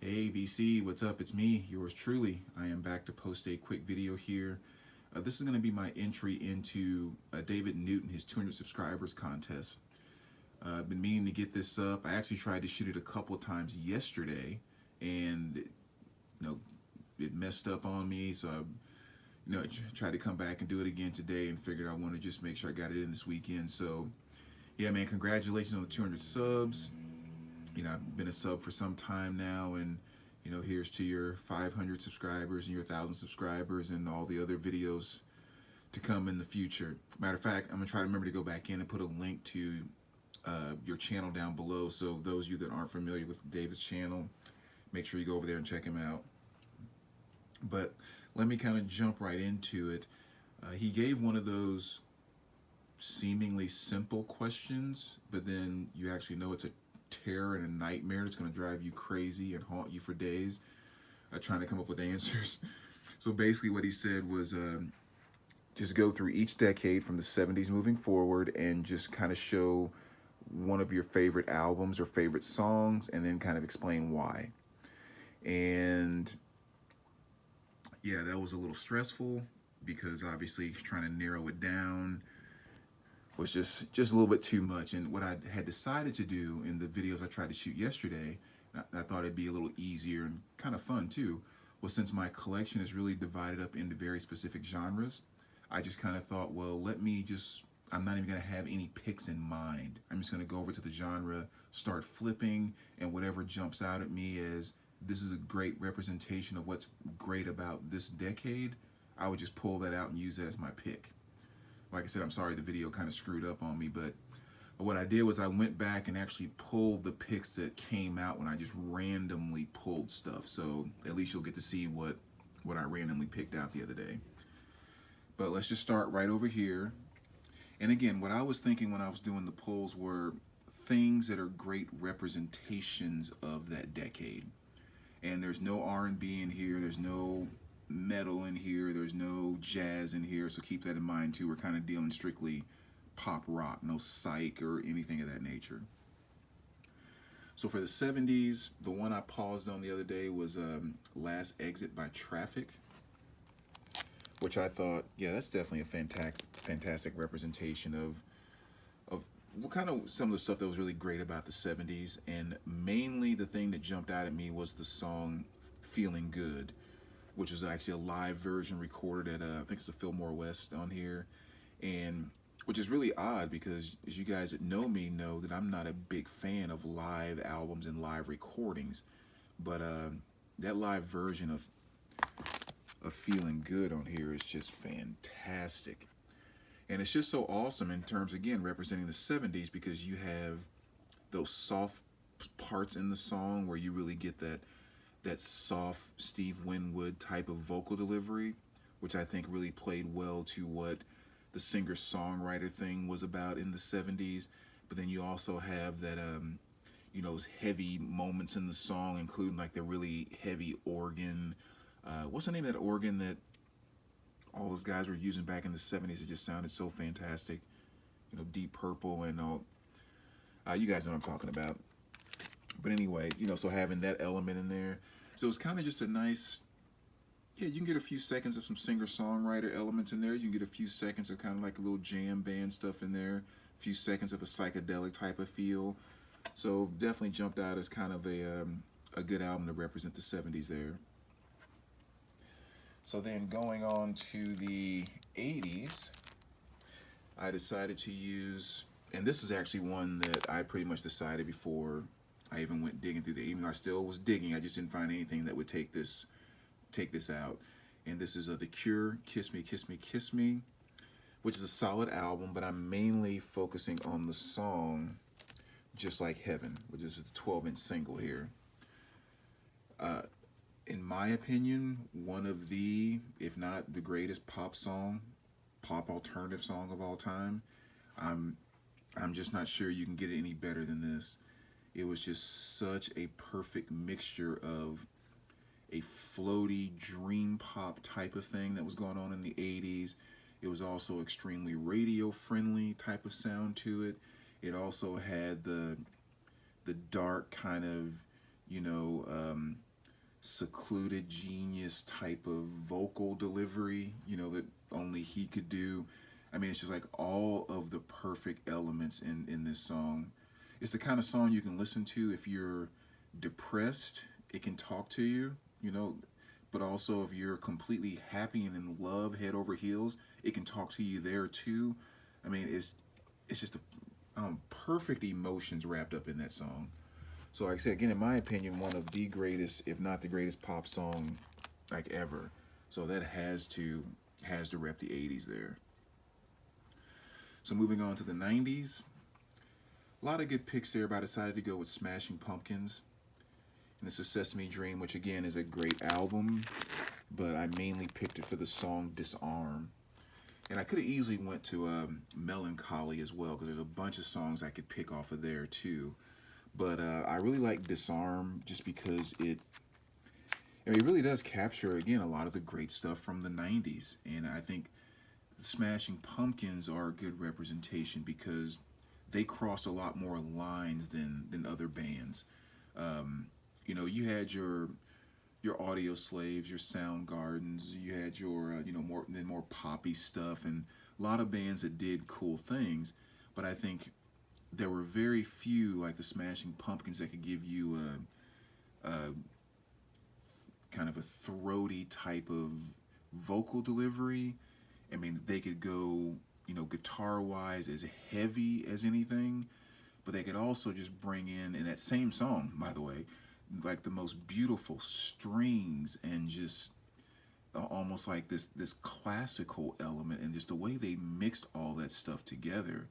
Hey VC, what's up? It's me, yours truly. I am back to post a quick video here. This is going to be my entry into David Newton, his 200 subscribers contest. I've been meaning to get this up. I actually tried to shoot it a couple times yesterday, and it messed up on me. So I tried to come back and do it again today, and figured I want to just make sure I got it in this weekend. So yeah, man, congratulations on the 200 subs. I've been a sub for some time now, and here's to your 500 subscribers and your 1,000 subscribers and all the other videos to come in the future. Matter of fact, I'm gonna try to remember to go back in and put a link to your channel down below, so those of you that aren't familiar with David's channel, make sure you go over there and check him out. But let me kind of jump right into it. He gave one of those seemingly simple questions, but then you actually know it's a terror and a nightmare that's going to drive you crazy and haunt you for days, trying to come up with answers. So basically what he said was just go through each decade from the 70s moving forward and just kind of show one of your favorite albums or favorite songs and then kind of explain why. And yeah, that was a little stressful because obviously trying to narrow it down was just a little bit too much. And what I had decided to do in the videos I tried to shoot yesterday, I thought it'd be a little easier and kind of fun too, was since my collection is really divided up into very specific genres, I just kind of thought, well, I'm not even going to have any picks in mind. I'm just going to go over to the genre, start flipping, and whatever jumps out at me as this is a great representation of what's great about this decade, I would just pull that out and use that as my pick. Like I said, I'm sorry the video kind of screwed up on me, but what I did was I went back and actually pulled the picks that came out when I just randomly pulled stuff. So at least you'll get to see what I randomly picked out the other day. But let's just start right over here. And again, what I was thinking when I was doing the polls were things that are great representations of that decade. And there's no R&B in here, there's no metal in here, there's no jazz in here, so keep that in mind too. We're kind of dealing strictly pop rock, no psych or anything of that nature. So for the 70s, the one I paused on the other day was Last Exit by Traffic, which I thought, yeah, that's definitely a fantastic representation of what kind of some of the stuff that was really great about the 70s. And mainly the thing that jumped out at me was the song Feeling Good, which was actually a live version recorded at I think it's the Fillmore West on here, and which is really odd because as you guys that know me know that I'm not a big fan of live albums and live recordings, but that live version of Feeling Good on here is just fantastic. And it's just so awesome in terms, again, representing the 70s, because you have those soft parts in the song where you really get that soft Steve Winwood type of vocal delivery, which I think really played well to what the singer-songwriter thing was about in the 70s. But then you also have that, those heavy moments in the song, including like the really heavy organ. What's the name of that organ that all those guys were using back in the 70s? It just sounded so fantastic. Deep Purple and all. You guys know what I'm talking about. But anyway, so having that element in there. So it's kind of just a nice, yeah, you can get a few seconds of some singer-songwriter elements in there. You can get a few seconds of kind of like a little jam band stuff in there. A few seconds of a psychedelic type of feel. So definitely jumped out as kind of a good album to represent the 70s there. So then going on to the 80s, I decided to use, and this was actually one that I pretty much decided before I even went digging through even though I still was digging, I just didn't find anything that would take this out. And this is The Cure, Kiss Me, Kiss Me, Kiss Me, which is a solid album, but I'm mainly focusing on the song Just Like Heaven, which is the 12-inch single here. In my opinion, one of the, if not the greatest pop alternative song of all time. I'm just not sure you can get it any better than this. It was just such a perfect mixture of a floaty dream pop type of thing that was going on in the 80s. It was also extremely radio friendly type of sound to it. It also had the dark kind of, secluded genius type of vocal delivery, you know, that only he could do. I mean, it's just like all of the perfect elements in this song. It's the kind of song you can listen to if you're depressed. It can talk to you, you know, but also if you're completely happy and in love, head over heels, it can talk to you there too. I mean, it's just perfect emotions wrapped up in that song. So, like I said, again, in my opinion, one of the greatest, if not the greatest, pop song like ever. So that has to rep the '80s there. So moving on to the '90s, a lot of good picks there, but I decided to go with Smashing Pumpkins. And this is Sesame Dream, which again is a great album, but I mainly picked it for the song Disarm. And I could have easily went to Melancholy as well, because there's a bunch of songs I could pick off of there too. But I really like Disarm just because it really does capture, again, a lot of the great stuff from the '90s. And I think Smashing Pumpkins are a good representation because they crossed a lot more lines than other bands. You know, you had your Audio Slaves, your Soundgardens, you had your more poppy stuff, and a lot of bands that did cool things. But I think there were very few like the Smashing Pumpkins that could give you a kind of a throaty type of vocal delivery. I mean, they could go, you know, guitar wise as heavy as anything, but they could also just bring in that same song, by the way, like the most beautiful strings and just almost like this classical element, and just the way they mixed all that stuff together.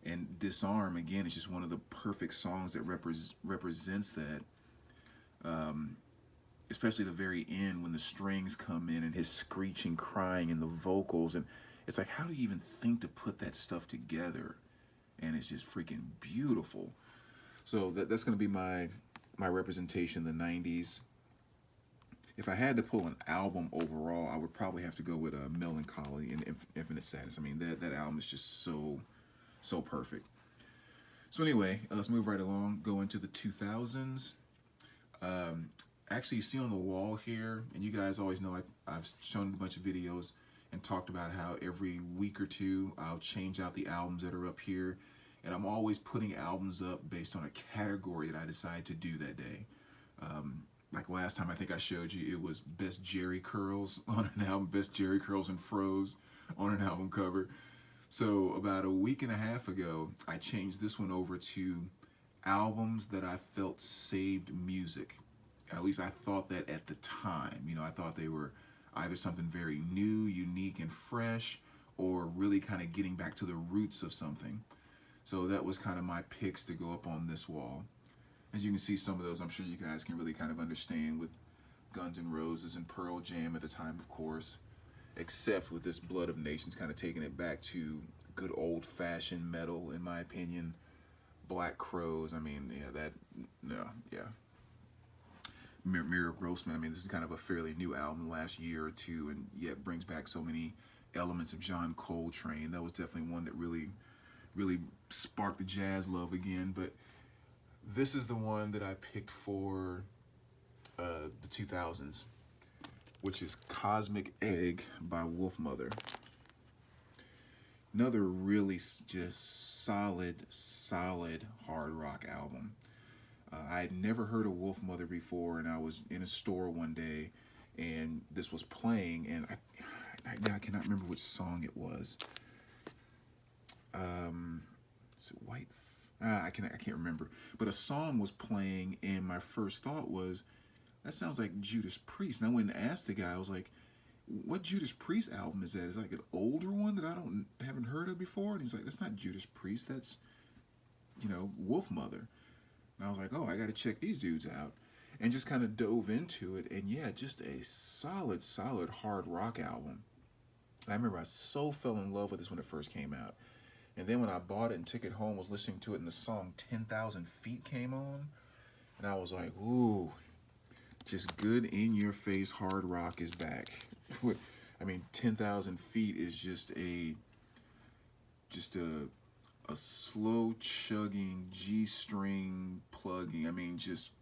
And Disarm, again, is just one of the perfect songs that represents that. Especially the very end when the strings come in and his screeching, crying, and the vocals, and it's like, how do you even think to put that stuff together? And it's just freaking beautiful. So that's going to be my representation in the '90s. If I had to pull an album overall, I would probably have to go with Melancholy and Infinite Sadness. I mean, that album is just so perfect. So anyway, let's move right along. Go into the 2000s. Actually, you see on the wall here, and you guys always know I've shown a bunch of videos and talked about how every week or two I'll change out the albums that are up here, and I'm always putting albums up based on a category that I decide to do that day. Like last time, I think I showed you it was Best Jerry Curls on an album, Best Jerry Curls and Froze on an album cover. So about a week and a half ago, I changed this one over to albums that I felt saved music. At least I thought that at the time. You know, I thought they were either something very new, unique, and fresh, or really kind of getting back to the roots of something. So that was kind of my picks to go up on this wall. As you can see, some of those I'm sure you guys can really kind of understand with Guns N' Roses and Pearl Jam at the time, of course, except with this Blood of Nations kind of taking it back to good old-fashioned metal, in my opinion. Black Crowes, I mean, yeah. Mira Grossman, I mean, this is kind of a fairly new album, last year or two, and yet brings back so many elements of John Coltrane. That was definitely one that really sparked the jazz love again. But this is the one that I picked for the 2000s, which is Cosmic Egg by Wolfmother. Another really just solid hard rock album. I had never heard of Wolfmother before, and I was in a store one day, and this was playing, and I cannot remember which song it was. Is it White? I can't remember. But a song was playing, and my first thought was, that sounds like Judas Priest. And I went and asked the guy, I was like, what Judas Priest album is that? Is it like an older one that I haven't heard of before? And he's like, that's not Judas Priest, that's, Wolfmother. And I was like, oh, I got to check these dudes out. And just kind of dove into it. And yeah, just a solid hard rock album. And I remember I so fell in love with this when it first came out. And then when I bought it and took it home, was listening to it, and the song 10,000 Feet came on. And I was like, ooh, just good in your face hard rock is back. I mean, 10,000 Feet is just a a slow chugging G string plugging. I mean, just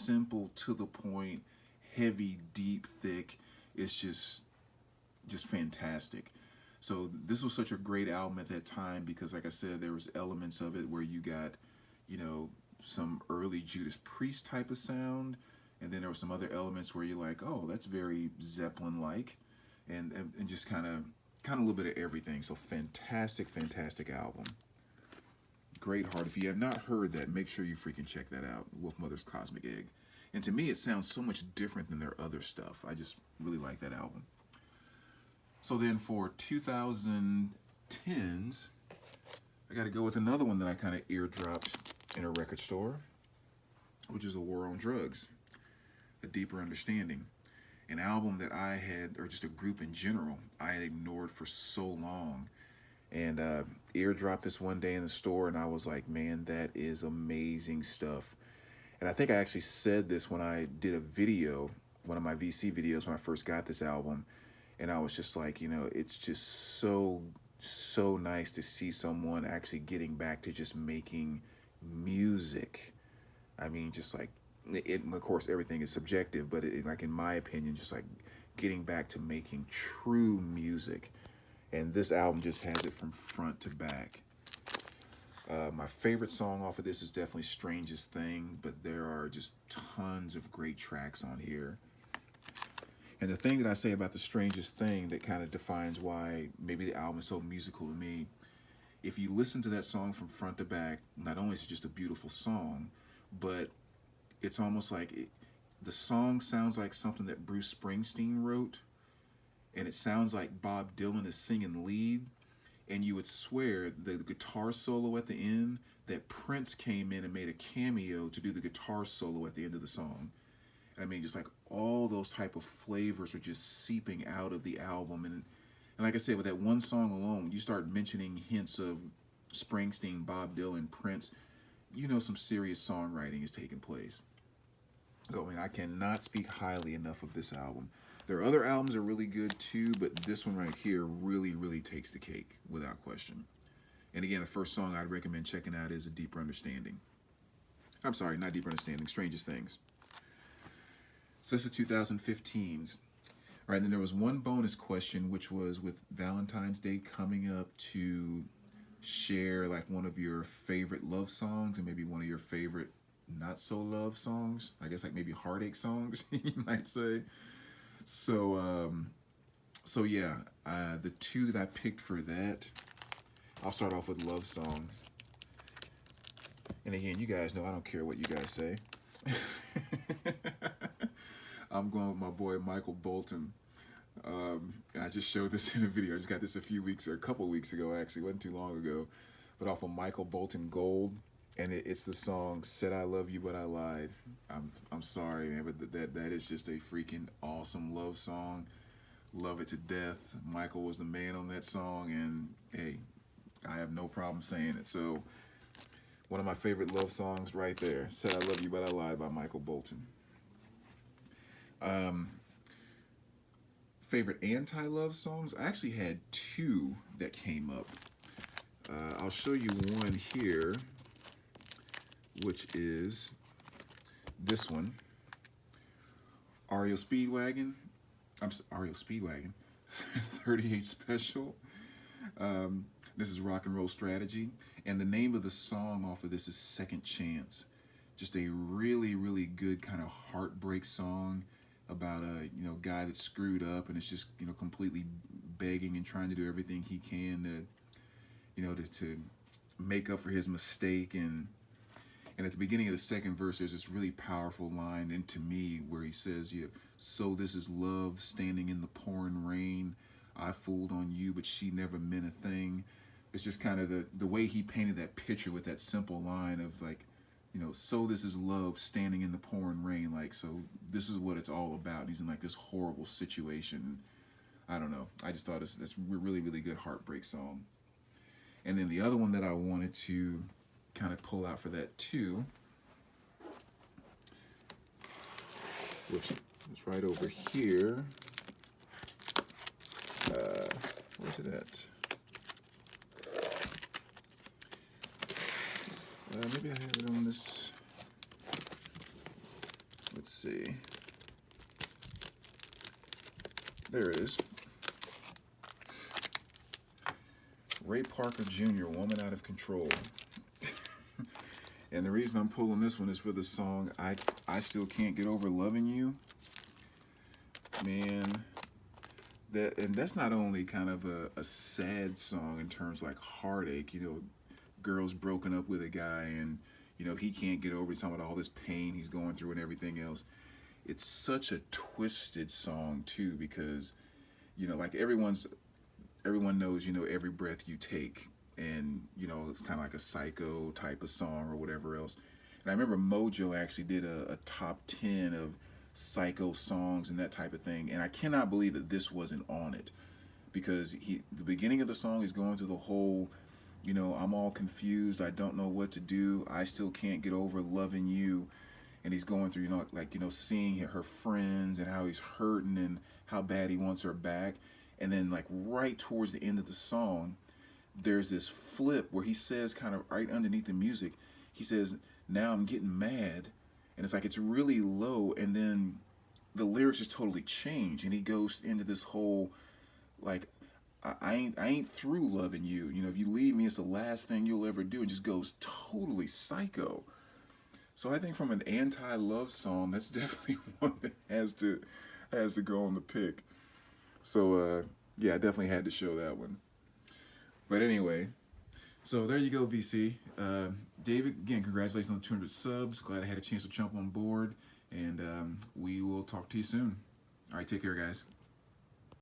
simple, to the point, heavy, deep, thick. It's just fantastic. So this was such a great album at that time because, like I said, there was elements of it where you got, you know, some early Judas Priest type of sound, and then there were some other elements where you're like, oh, that's very Zeppelin-like, and just kind of a little bit of everything. So fantastic album. Great heart. If you have not heard that, make sure you freaking check that out. Wolfmother's Cosmic Egg. And to me, it sounds so much different than their other stuff. I just really like that album. So then for 2010s, I got to go with another one that I kind of eardropped in a record store, which is A War on Drugs, A Deeper Understanding. An album that I had, or just a group in general, I had ignored for so long. And eardropped this one day in the store, and I was like, man, that is amazing stuff. And I think I actually said this when I did a video, one of my VC videos when I first got this album. And I was just like, you know, it's just so nice to see someone actually getting back to just making music. I mean, just like, of course, everything is subjective, but like in my opinion, just like getting back to making true music. And this album just has it from front to back. My favorite song off of this is definitely Strangest Thing, but there are just tons of great tracks on here. And the thing that I say about The Strangest Thing that kind of defines why maybe the album is so musical to me, if you listen to that song from front to back, not only is it just a beautiful song, but it's almost like the song sounds like something that Bruce Springsteen wrote, and it sounds like Bob Dylan is singing lead, and you would swear the guitar solo at the end that Prince came in and made a cameo to do the guitar solo at the end of the song. I mean, just like all those type of flavors are just seeping out of the album. And like I said, with that one song alone, when you start mentioning hints of Springsteen, Bob Dylan, Prince, you know some serious songwriting is taking place. So, I mean, I cannot speak highly enough of this album. There are other albums that are really good too, but this one right here really takes the cake, without question. And again, the first song I'd recommend checking out is A Deeper Understanding. I'm sorry, not Deeper Understanding, Strangest Things. So that's the 2015s. All right, then there was one bonus question, which was with Valentine's Day coming up, to share like one of your favorite love songs and maybe one of your favorite not so love songs. I guess like maybe heartache songs, you might say. So, yeah, the two that I picked for that, I'll start off with love songs. And again, you guys know I don't care what you guys say. I'm going with my boy Michael Bolton. And I just showed this in a video. I just got this a couple weeks ago, actually. It wasn't too long ago. But off of Michael Bolton Gold. And it's the song Said I Love You But I Lied. I'm sorry, man, but that is just a freaking awesome love song. Love it to death. Michael was the man on that song, and hey, I have no problem saying it. So one of my favorite love songs right there, Said I Love You But I Lied by Michael Bolton. Favorite anti-love songs? I actually had two that came up. I'll show you one here, which is this one, REO Speedwagon. REO Speedwagon, 38 Special. This is Rock and Roll Strategy, and the name of the song off of this is Second Chance. Just a really good kind of heartbreak song about a guy that's screwed up and it's just completely begging and trying to do everything he can to make up for his mistake. And at the beginning of the second verse, there's this really powerful line into me where he says, so this is love standing in the pouring rain. I fooled on you, but she never meant a thing. It's just kind of the way he painted that picture with that simple line of like, so this is love standing in the pouring rain. Like, so this is what it's all about. He's in like this horrible situation. I don't know. I just thought that's a really good heartbreak song. And then the other one that I wanted to kind of pull out for that too, which is right over here. Where's it at? Maybe I have it on this. Let's see. There it is. Ray Parker Jr., Woman Out of Control. And the reason I'm pulling this one is for the song I Still Can't Get Over Loving You. Man, that's not only kind of a sad song in terms like heartache, you know, girl's broken up with a guy and, you know, he can't get over it. He's talking about all this pain he's going through and everything else. It's such a twisted song too, because, you know, like everyone knows, you know, Every Breath You Take, and, you know, it's kind of like a psycho type of song or whatever else. And I remember Mojo actually did a top 10 of psycho songs and that type of thing, and I cannot believe that this wasn't on it, because the beginning of the song is going through the whole, you know, I'm all confused, I don't know what to do, I still can't get over loving you. And he's going through, you know, like, you know, seeing her friends and how he's hurting and how bad he wants her back. And then, like, right towards the end of the song, there's this flip where he says, kind of right underneath the music, he says, now I'm getting mad. And it's like, it's really low, and then the lyrics just totally change, and he goes into this whole, like, I ain't through loving you. You know, if you leave me, it's the last thing you'll ever do. And just goes totally psycho. So I think from an anti-love song, that's definitely one that has to go on the pick. So yeah, I definitely had to show that one. But anyway, so there you go, VC. David, again, congratulations on the 200 subs. Glad I had a chance to jump on board, and we will talk to you soon. All right, take care, guys.